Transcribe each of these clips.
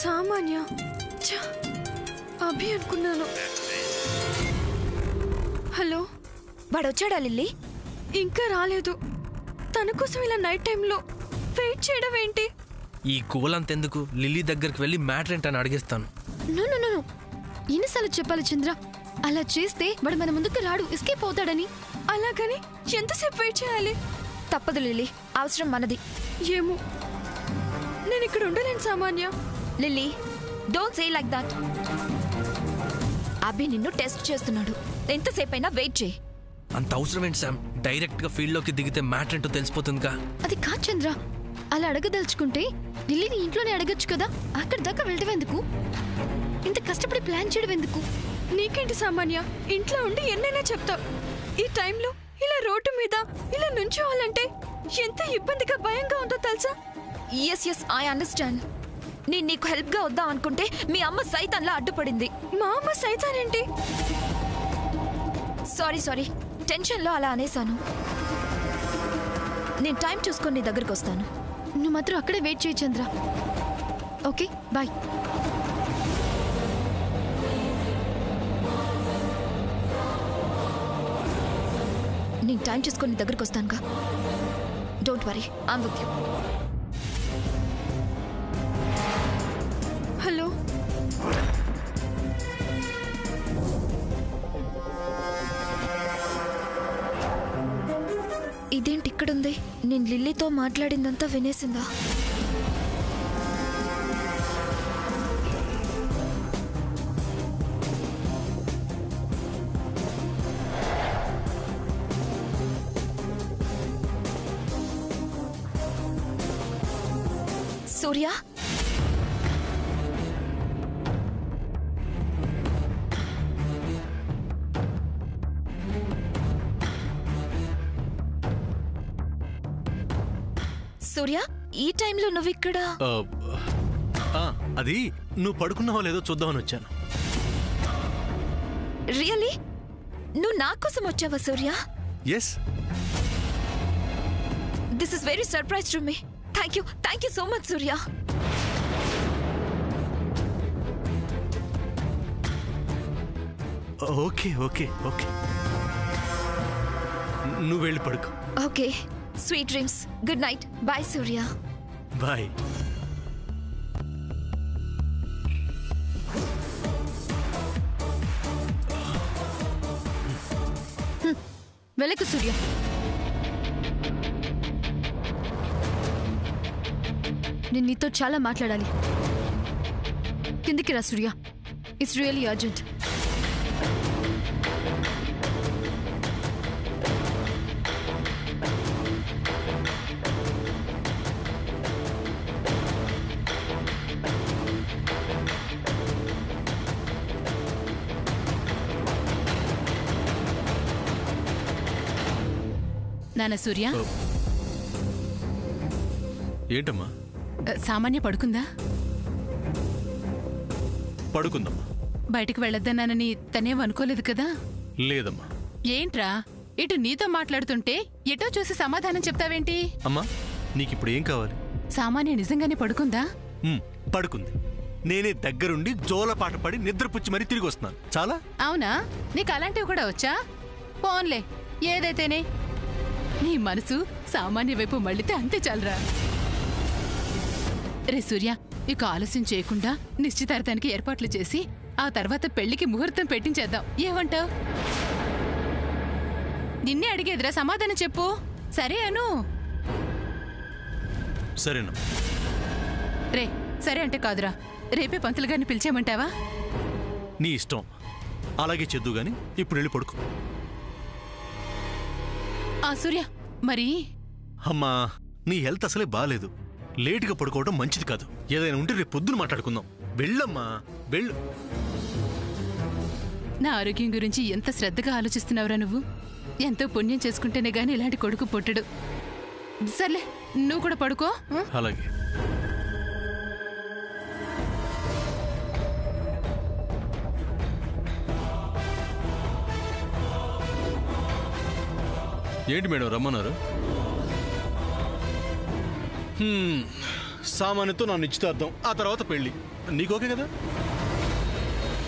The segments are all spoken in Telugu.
సామాన్య అభి అనుకున్నాను. హలో, వాడొచ్చాడా లిల్లీ? ఇంకా రాలేదు. తన కోసం ఇలా నైట్ టైంలో వెయిట్ చేయడం ఏంటి? ఈ కూలంతెందుకు, లిల్లీ దగ్గరికి వెళ్ళి మ్యాటర్ ఏంటని అడిగేస్తాను. నో ఎన్నిసార్లు చెప్పాలి చంద్ర, అలా చేస్తే వాడు మన ముందుకు రాడు, ఎస్కేప్ అవుతాడని. అలాగని ఎంతసేపు వెయిట్ చేయాలి? తప్పదు లిల్లీ, అవసరం మనది. ఏమో, నేను ఇక్కడ ఉండలేను Samanya. Lily, don't say like that. Abhi నిన్ను టెస్ట్ చేస్తున్నాడు, ఎంతసేపు అయినా వెయిట్ చేయి. అంత అవసరం ఏంటి శామ్? డైరెక్ట్ గా ఫీల్డ్ లోకి దిగితే మ్యాటర్ ఏంటో తెలిసిపోతుందిగా. అది కాదు చంద్ర, అలా అడగదలుచుకుంటే లిల్లీని ఇంట్లోనే అడగచ్చు కదా, అక్కడ దాకా వెళ్ళడం ఎందుకు? ఇంత కష్టపడి ప్లాన్ చేయడం ఎందుకు? నీకేంటి సామాన్య, ఇంట్లో ఉండి ఎన్నైనా చెప్తావు. ఈ టైంలో ఇలా రోడ్డు మీద ఇలా నుంచోవాలంటే ఎంత ఇబ్బందిగా భయంగా ఉందో తెలుసా? Yes I understand. నేను నీకు హెల్ప్ గా వద్దాం అనుకుంటే మీ అమ్మ సైతాన్లా అడ్డుపడింది. మా అమ్మ సైతాన్ ఏంటి? సారీ, టెన్షన్ లో అలా అనేసాను. నేను టైం చూసుకొని నీ దగ్గరికి వస్తాను. నువ్వు మాత్రం అక్కడే వెయిట్ చేయి చంద్ర. Okay, bye. నేను టైం చూసుకొని నీ దగ్గరికి వస్తానుగా. Don't worry, I'm with you. Hello, ఇదేంటి ఇక్కడుంది? నేను లిల్లీతో మాట్లాడిందంతా వినేసిందా? సూర్య, సూర్య, ఈ టైంలో నువ్వు ఇక్కడ? అది నువ్వు పడుకున్నావో లేదో చూద్దామని వచ్చాను. రియల్లీ? నువ్వు నా కోసం వచ్చావా Surya? Yes. This is very surprise to me. Thank you so much Surya. Okay okay okay, నువ్వు వెళ్ళి పడుకో. Okay, sweet dreams. Good night. Bye Surya. Bye. వెళ్ళకు సూర్య. నేను నీతో చాలా మాట్లాడాలి. కిందికి రా సూర్య, ఇట్స్ రియల్లీ అర్జెంట్. నాన్న సూర్య, ఏంటమ్మా? సామాన్య పడుకుందా? పడుకుందమ్మా. బయటికి వెళ్ళొద్దన్నానని తనేం అనుకోలేదు కదా? లేదమ్మా. ఏంట్రా, ఇటు నీతో మాట్లాడుతుంటే ఎటో చూసి సమాధానం చెప్తావేంటి? అమ్మా, నీకిప్పుడు ఏం కావాలి? సామాన్య నిజంగానే పడుకుందా? పడుకుంది. నేనే దగ్గరుండి జోలపాట పడి నిద్రపుచ్చి మరీ తిరిగి వస్తున్నాను. చాలా. అవునా? నీకు అలాంటివి కూడా వచ్చా? పోన్లే, ఏదైతేనే నీ మనసు సామాన్య వైపు మళ్ళితే అంతే చాలరా. రే సూర్య, ఇక ఆలస్యం చేయకుండా నిశ్చితార్థానికి ఏర్పాట్లు చేసి ఆ తర్వాత పెళ్లికి ముహూర్తం పెట్టించేద్దాం. ఏమంటావ్? నిన్నే అడిగేదిరా, సమాధానం చెప్పు. సరే అను. సరేనా? రే, సరే అంటే కాదురా, రేపే పంతులు గారిని పిలిచేయమంటావా? నీ ఇష్టం. అలాగే చెద్దు గాని ఇప్పుడు వెళ్ళి పడుకో. ఆ సూర్య, మరి అమ్మా, నీ హెల్త్ అసలే బాలేదు. లేటుగా పడుకోవడం మంచిది కాదు. ఏదైనా ఉంటే రేపు పొద్దున మాట్లాడుకుందాం. వెళ్ళమ్మా, వెళ్ళు. నా ఆరోగ్యం గురించి ఎంత శ్రద్ధగా ఆలోచిస్తున్నావురా నువ్వు. ఎంతో పుణ్యం చేసుకుంటేనే గాని ఇలాంటి కొడుకు పుట్టడు. సర్లే, నువ్వు కూడా పడుకో. అలాగే. ఏంటి మేడం రమ్మన్నారు? సామాన్యతో నా నిశ్చితార్థం, ఆ తర్వాత పెళ్లి. నీకు ఓకే కదా?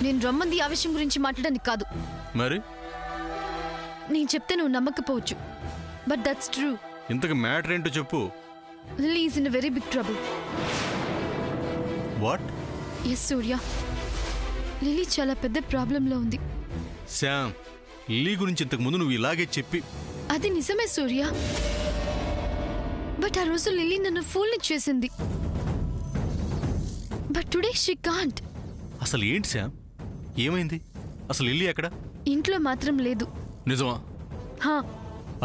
నేను రమ్మంది ఆ విషయం గురించి మాట్లాడడానికి కాదు. మరి నేను చెప్తే నువ్వు నమ్మకపోవచ్చు, బట్ దట్స్ ట్రూ. ఇంతకు మ్యాటర్ ఏంటో చెప్పు. Lily is in a very big trouble. What? Yes Surya, Lily చాలా పెద్ద ప్రాబ్లంలో ఉంది. శ్యామ్, లిల్లీ గురించి ఇంతకు ముందు నువ్వు ఇలాగే చెప్పి. అది నిజమే సూర్య, బట్ ఆ రోజు లిల్లీ నన్ను ఫూల్ని చేసింది. But today she can't. అసలు ఏంటి శ్యామ్, ఏమైంది? అసలు లిల్లీ ఎక్కడ? ఇంట్లో మాత్రం లేదు. నిజమా? హా.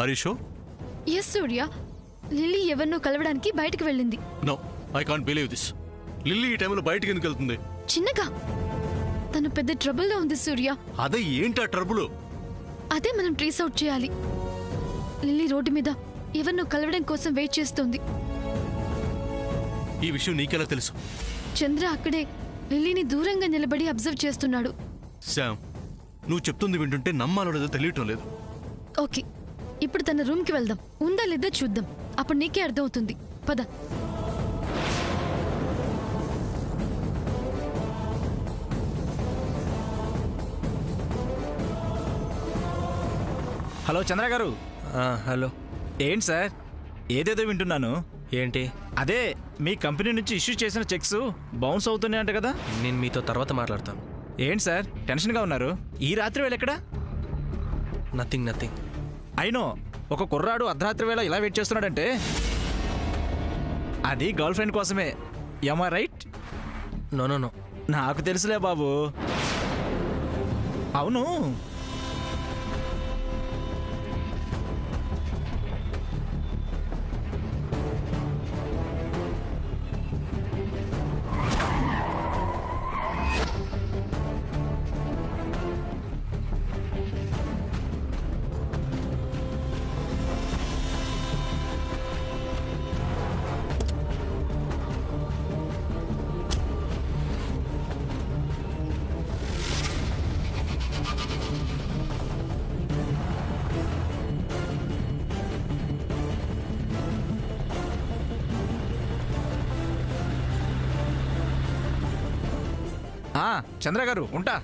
Are you sure? Yes Surya, Lily ఎవరినో కలవడానికి బయటకు వెళ్ళింది. No, I can't believe this. Lily ఈ టైంలో బయటకు ఎందుకు వెళ్తుంది? చిన్నగా తను పెద్ద ట్రబుల్లో ఉంది సూర్య. అదే ఏంటి ఆ ట్రబుల్? అదే మనం ట్రేస్ అవుట్ చేయాలి. లిల్లీ రోడ్డు మీద ఎవరినో కలవడం కోసం వెయిట్ చేస్తోంది. ఈ విషయం నీకెలా తెలుసు? చంద్ర అక్కడే లిల్లీని దూరంగా నిలబడి అబ్జర్వ్ చేస్తున్నాడు. శ్యామ్, నువ్వు చెప్తుంది వింటుంటే నమ్మాలో లేదో తెలియటం లేదు. ఓకే, ఇప్పుడు తన రూమ్కి వెళ్దాం. ఉందా లేదా చూద్దాం, అప్పుడు నీకే అర్థమవుతుంది. పద. హలో చంద్ర గారు. హలో. ఏంటి సార్, ఏదేదో వింటున్నాను. ఏంటి? అదే మీ కంపెనీ నుంచి ఇష్యూ చేసిన చెక్స్ బౌన్స్ అవుతున్నాయంట కదా. నేను మీతో తర్వాత మాట్లాడతాను. ఏంటి సార్ టెన్షన్గా ఉన్నారు? ఈ రాత్రి వేళ ఎక్కడా? నథింగ్. అయినో ఒక కుర్రాడు అర్ధరాత్రి వేళ ఇలా వెయిట్ చేస్తున్నాడంటే అది గర్ల్ ఫ్రెండ్ కోసమే. యమా రైట్? నో. నాకు తెలుసులే బాబు. అవును, చంద్ర గారు ఉంటా.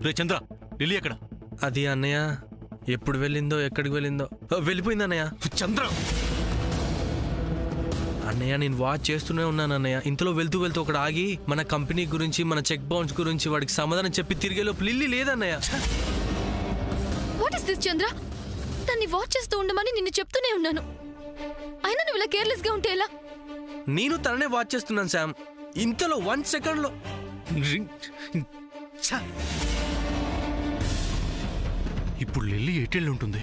రే చంద్ర, లిల్లీ ఎక్కడ? అది అన్నయ్య ఎప్పుడు వెళ్ళిందో ఎక్కడికి వెళ్ళిందో వెళ్ళిపోయింది అన్నయ్య. చంద్ర అన్నయ్య నేను వాచ్ చేస్తూనే ఉన్నాను అన్నయ్య. ఇంతలో వెళ్తూ ఒకడు ఆగి మన కంపెనీ గురించి మన చెక్ బౌన్స్ గురించి వాడికి సమాధానం చెప్పి తిరిగేలోపు లిల్లీ లేదన్నయ్య. వాట్ ఇస్ దిస్ చంద్ర? తన్ని వాచ్ చేస్తూ ఉండమని నిన్ను చెప్తూనే ఉన్నాను. అయినా నువ్వు ఇలా కేర్లెస్ గా ఉంటే ఎలా? నేను తననే వాచ్ చేస్తున్నాను శామ్. ఇంతలో 1 సెకండ్లో ఇప్పుడు లిల్లీ ఎటెళ్ళి ఉంటుంది?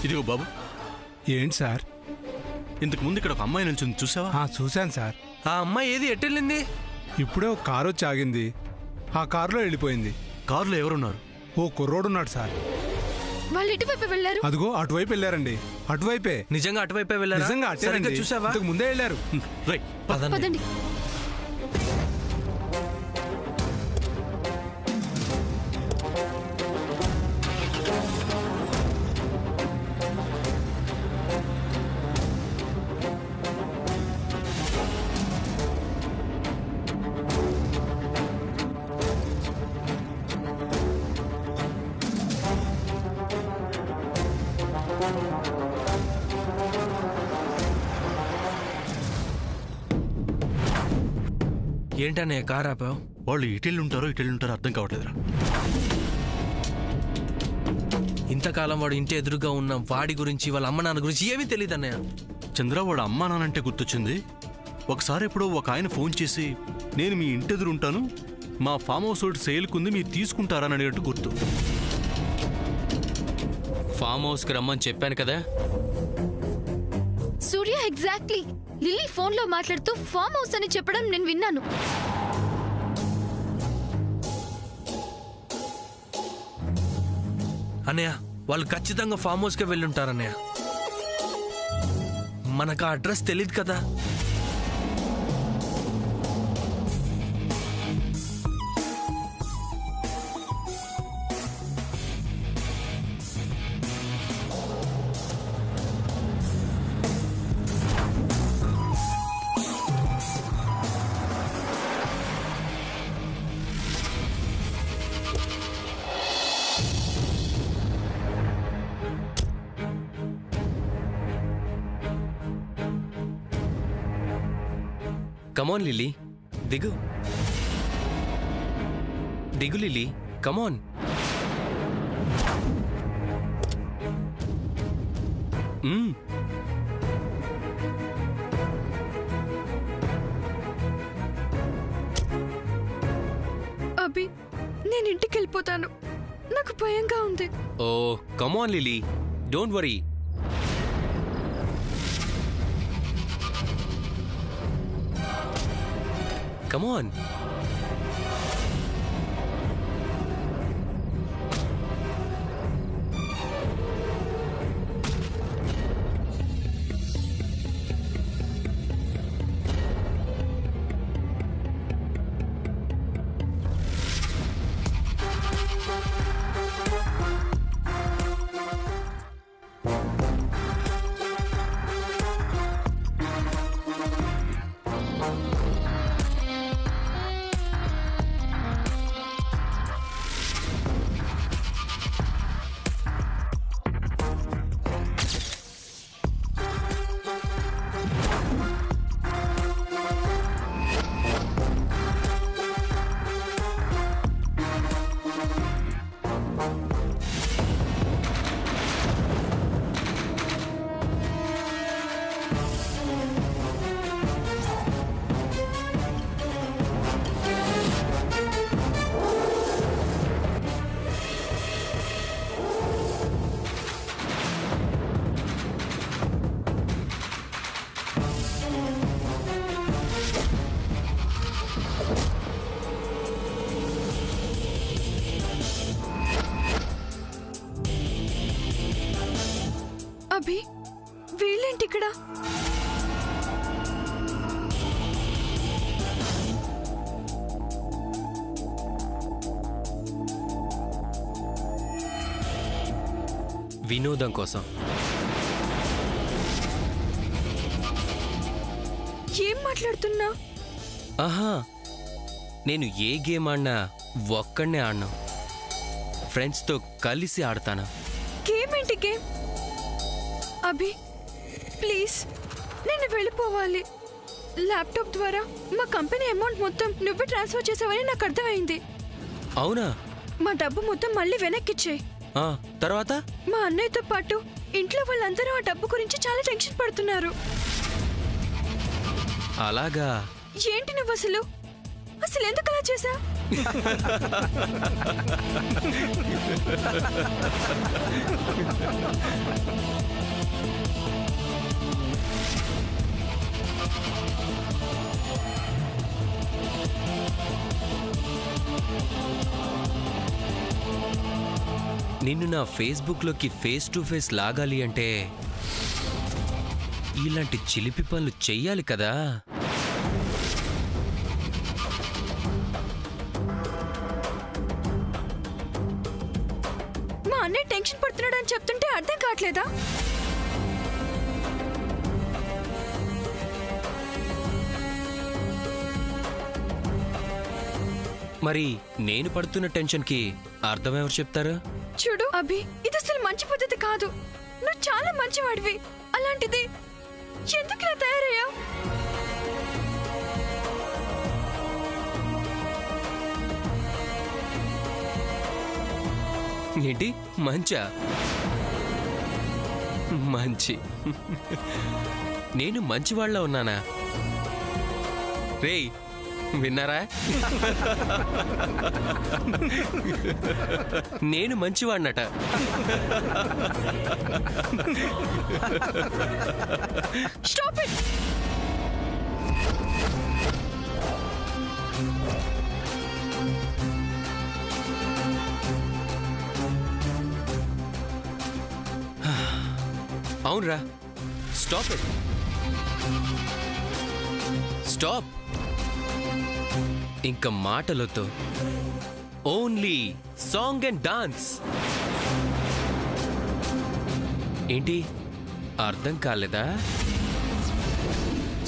ఇదిగో బాబు. ఏంటి సార్? ఇంతకు ముందు ఇక్కడ ఒక అమ్మాయి నిల్చుంది, చూసావా? చూశాను సార్. ఆ అమ్మాయి ఏది ఎట్టెళ్ళింది? ఇప్పుడే ఒక కారు వచ్చి ఆగింది, ఆ కారులో వెళ్ళిపోయింది. కారులో ఎవరున్నారు? ఓ కుర్రోడున్నాడు సార్. వాళ్ళు ఎటువైపు వెళ్ళారు? అదిగో అటువైపు వెళ్ళారండి. అటువైపే. నిజంగా అటువైపే వెళ్ళారా? నిజంగా సరిగ్గా చూసావా? ఇంతకు ముందే వెళ్ళారు. రైట్, పదండి. ఏంటనే కార్ ఆపావు? వాళ్ళు ఇటెళ్ళి ఉంటారో అర్థం కావట్లేదురా. ఇంతకాలం వాడు ఇంటి ఎదురుగా ఉన్న వాడి గురించి వాళ్ళ అమ్మ నాన్న గురించి ఏమీ తెలియదు అన్నయ్య. చంద్ర, వాడు అమ్మా నానంటే గుర్తొచ్చింది. ఒకసారి ఎప్పుడో ఒక ఆయన ఫోన్ చేసి, నేను మీ ఇంటి ఎదురు ఉంటాను, మా ఫామ్ హౌస్ ఒకటి సేల్కుంది, మీరు తీసుకుంటారని అడిగినట్టు గుర్తు. ఫామ్ హౌస్కి రమ్మని చెప్పాను కదా. సూర్య ఎగ్జాక్ట్లీ లిల్లీ ఫోన్లో మాట్లాడుతూ ఫామ్ హౌస్ అని చెప్పడం నేను విన్నాను. అన్నయ్య వాళ్ళు ఖచ్చితంగా ఫామ్ హౌస్కే వెళ్ళుంటారన్నయ్య. మనకు ఆ అడ్రస్ తెలియదు కదా. కమాన్ లిల్లీ, దిగు దిగు లిల్లీ, కమాన్. అభి, నేను ఇంటికి వెళ్ళిపోతాను. నాకు భయంగా ఉంది. Oh come on Lily, don't worry. Come on. Abhi, వీళ్ళేంటి ఇక్కడ? వినోదం కోసం. ఏం మాట్లాడుతున్నా? ఆహా, నేను ఏ గేమ్ ఆడినా ఒక్కడనే ఆడినా. ఫ్రెండ్స్తో కలిసి ఆడతాను. గేమ్ ఏంటి గేమ్? అభి ప్లీజ్, నేను వెళ్ళిపోవాలి. ల్యాప్టాప్ ద్వారా మా కంపెనీ అమౌంట్ మొత్తం నువ్వే ట్రాన్స్ఫర్ చేసావని నాకు అర్థమైంది. అవునా? మా డబ్బు మొత్తం మళ్ళీ వెనక్కిచ్చేయి. తర్వాత మా అన్నయ్యతో పాటు ఇంట్లో వాళ్ళందరూ ఆ డబ్బు గురించి చాలా టెన్షన్ పడుతున్నారు. అలాగా? ఏంటి నువ్వు అసలు ఎందుకు అలా చేసా? నిన్ను నా ఫేస్బుక్లోకి ఫేస్ టు ఫేస్ లాగాలి అంటే ఇలాంటి చిలిపి పనులు చెయ్యాలి కదా. మా అన్నయ్య టెన్షన్ పడుతున్నాడు అని చెప్తుంటే అర్థం కావట్లేదా? మరి నేను పడుతున్న టెన్షన్కి అర్థం ఎవరు చెప్తారు? చూడు అభి, ఇది అసలు మంచి పద్ధతి కాదు. నువ్వు చాలా మంచివాడివి, అలాంటిది ఎందుకు ఇలా తయారయ్యా? ఏంటి మంచా? మంచి నేను మంచివాళ్ళ ఉన్నానా? రేయ్, విన్నారా? నేను మంచివాడినట. Stop it. అవునరా, స్టాప్ ఇట్. స్టాప్. ఇంకా మాటలతో ఓన్లీ సాంగ్ అండ్ డాన్స్. ఏంటి అర్థం కాలేదా?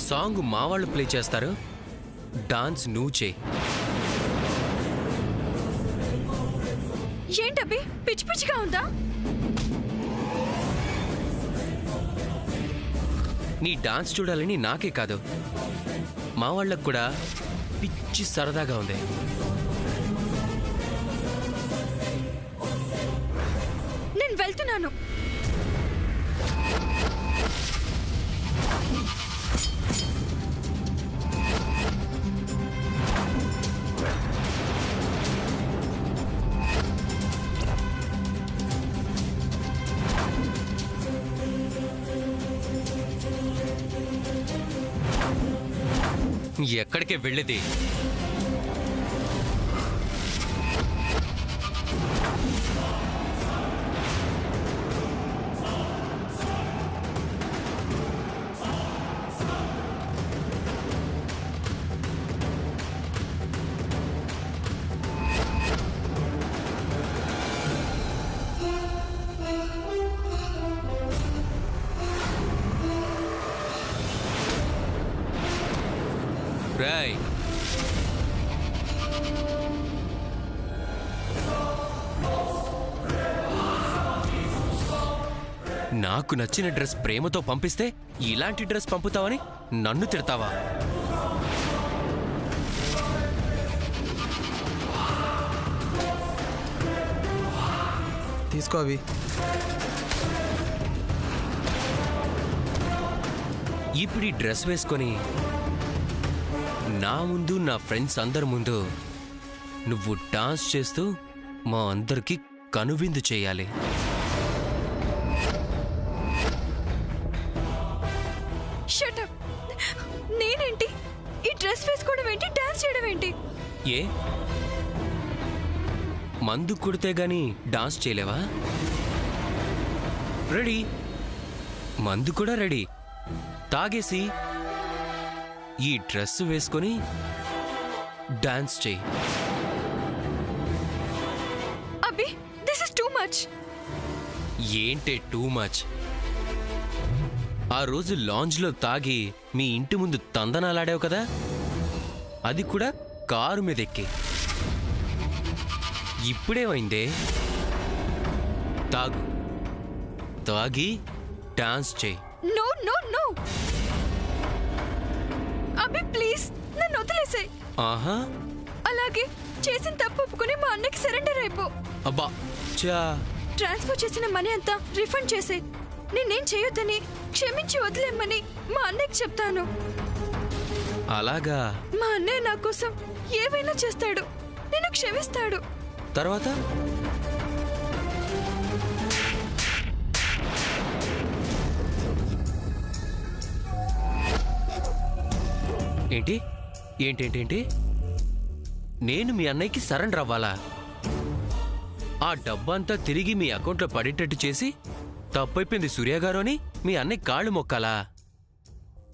సాంగ్ మా వాళ్ళు ప్లే చేస్తారు, డాన్స్ నువ్వు చేయి. ఏంటబ్బి పిచ్చి పిచ్చిగా ఉందా? నీ డాన్స్ చూడాలని నాకే కాదు, మా వాళ్ళకు కూడా పిచ్చి సరదాగా ఉంది. నేను వెళ్తున్నాను. ఎక్కడికే వెళ్ళేది? రాయ్, నాకు నచ్చిన డ్రెస్ ప్రేమతో పంపిస్తే ఇలాంటి డ్రెస్ పంపుతావని నన్ను తిడతావా? తీసుకో అవి. ఇప్పుడు ఈ డ్రెస్ వేసుకొని నా ముందు, నా ఫ్రెండ్స్ అందరి ముందు నువ్వు డాన్స్ చేస్తూ మా అందరికీ కనువిందు చేయాలి. Shut up. నేనేంటి ఈ డ్రెస్ వేసుకోవడం ఏంటి, డాన్స్ చేయడం ఏంటి? ఏ మందు కుడితే గాని డాన్స్ చేయలేవా? రెడీ, మందు కూడా రెడీ. తాగేసి ఈ డ్రెస్ వేసుకొని డాన్స్ చేయి. అబ్బి దిస్ ఇస్ టూ మచ్. ఏంటే టూ మచ్? ఆ రోజు లాంజ్లో తాగి మీ ఇంటి ముందు తందనాలాడావు కదా, అది కూడా కారు మీద ఎక్కి. ఇప్పుడేమైందే? తాగు, తాగి డాన్స్ చేయి. నో నో నో అబ్బి ప్లీజ్ నన్ను వదిలేసాయి. ఆహా, అలాగే చేసిన తప్పు ఒప్పుకుని మా అన్నకి సరెండర్ అయిపో. అబ్బా చా. ట్రాన్స్ఫర్ చేసిన మనీ అంతా రిఫండ్ చేసే. నేనేం చేయొద్దని క్షమించి వదిలేమ్మని మా అన్నయ్యకి చెప్తాను. అలాగా? మా అన్నయ్య నా కోసం ఏవైనా చేస్తాడు, నేను క్షమిస్తాడు. తర్వాత ఏంటి ఏంటేంటేంటి? నేను మీ అన్నయ్యకి సరెండర్ అవ్వాలా? ఆ డబ్బంతా తిరిగి మీ అకౌంట్లో పడేటట్టు చేసి తప్పైపోయింది సూర్య గారు అని మీ అన్నయ్య కాళ్ళు మొక్కాలా?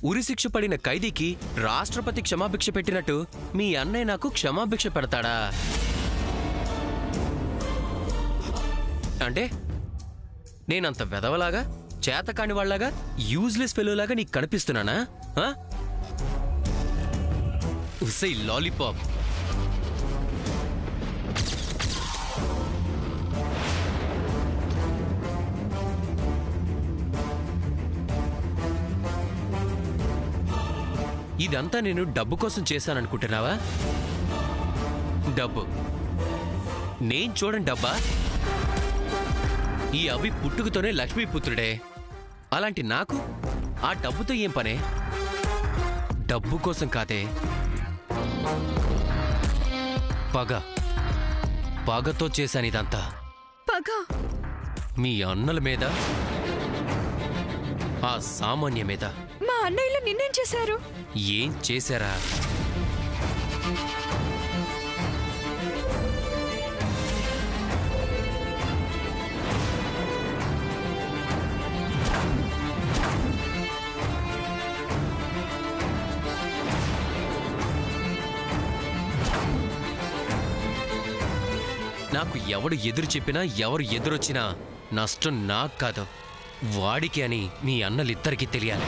ఉరిశిక్ష పడిన ఖైదీకి రాష్ట్రపతి క్షమాభిక్ష పెట్టినట్టు మీ అన్నయ్య నాకు క్షమాభిక్ష పెడతాడా? అంటే నేనంత వెధవలాగా, చేతకాని వాళ్ళలాగా, యూజ్లెస్ ఫెలోలాగా నీకు కనిపిస్తున్నానా? ఉసై లాలీపాప్. ఇదంతా నేను డబ్బు కోసం చేశాననుకుంటున్నావా? డబ్బు నేను చూడండి డబ్బా. ఈ అవి పుట్టుకతోనే లక్ష్మీపుత్రుడే. అలాంటి నాకు ఆ డబ్బుతో ఏం పనే? డబ్బు కోసం కాదే, పగతో చేశాను ఇదంతా. పగ? మీ అన్నల మీద, ఆ సామాన్య మీద. మా అన్నయ్యలు నిన్నేం చేశారు? ఏం చేశారా? నాకు ఎవడు ఎదురు చెప్పినా, ఎవరు ఎదురొచ్చినా నష్టం నాకు కాదు, వాడికి అని మీ అన్నలిద్దరికీ తెలియాలి.